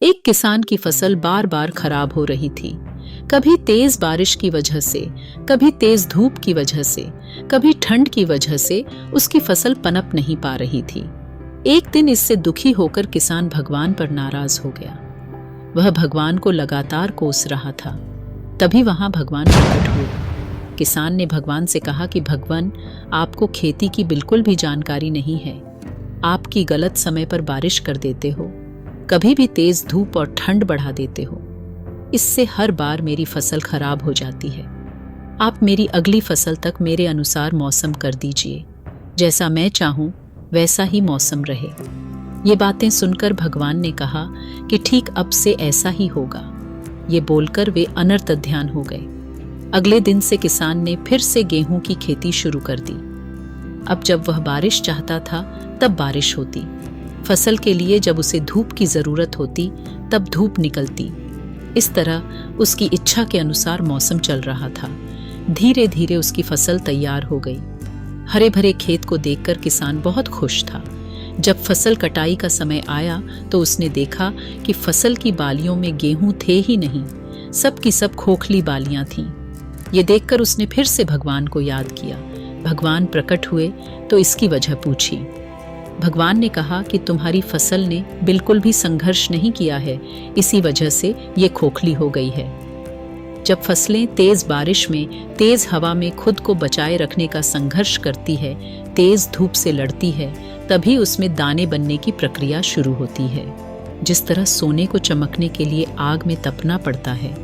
एक किसान की फसल बार बार खराब हो रही थी। कभी तेज बारिश की वजह से, कभी तेज धूप की वजह से, कभी ठंड की वजह से उसकी फसल पनप नहीं पा रही थी। एक दिन इससे दुखी होकर किसान भगवान पर नाराज हो गया। वह भगवान को लगातार कोस रहा था। तभी वहां भगवान प्रकट हुए। किसान ने भगवान से कहा कि भगवान, आपको खेती की बिल्कुल भी जानकारी नहीं है। आपकी गलत समय पर बारिश कर देते हो, कभी भी तेज धूप और ठंड बढ़ा देते हो। इससे हर बार मेरी फसल खराब हो जाती है। आप मेरी अगली फसल तक मेरे अनुसार मौसम कर दीजिए। जैसा मैं चाहूं वैसा ही मौसम रहे। ये बातें सुनकर भगवान ने कहा कि ठीक अब से ऐसा ही होगा। ये बोलकर वे अनर्थ ध्यान हो गए। अगले दिन से किसान ने फिर से गेहूं की खेती शुरू कर दी। अब जब वह बारिश चाहता था तब बारिश होती, फसल के लिए जब उसे धूप की जरूरत होती तब धूप निकलती। इस तरह उसकी इच्छा के अनुसार मौसम चल रहा था। धीरे धीरे उसकी फसल तैयार हो गई। हरे भरे खेत को देखकर किसान बहुत खुश था। जब फसल कटाई का समय आया तो उसने देखा कि फसल की बालियों में गेहूं थे ही नहीं, सब की सब खोखली बालियां थीं। ये देखकर उसने फिर से भगवान को याद किया। भगवान प्रकट हुए तो इसकी वजह पूछी। भगवान ने कहा कि तुम्हारी फसल ने बिल्कुल भी संघर्ष नहीं किया है, इसी वजह से ये खोखली हो गई है। जब फसलें तेज बारिश में, तेज हवा में खुद को बचाए रखने का संघर्ष करती है, तेज धूप से लड़ती है, तभी उसमें दाने बनने की प्रक्रिया शुरू होती है। जिस तरह सोने को चमकने के लिए आग में तपना पड़ता है,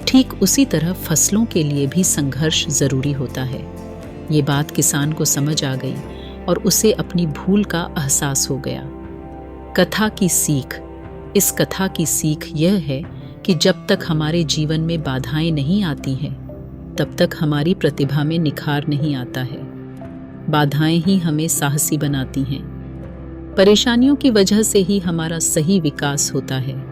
ठीक उसी तरह फसलों के लिए भी संघर्ष जरूरी होता है। ये बात किसान को समझ आ गई और उसे अपनी भूल का एहसास हो गया। कथा की सीख। इस कथा की सीख यह है कि जब तक हमारे जीवन में बाधाएं नहीं आती हैं, तब तक हमारी प्रतिभा में निखार नहीं आता है। बाधाएं ही हमें साहसी बनाती हैं। परेशानियों की वजह से ही हमारा सही विकास होता है।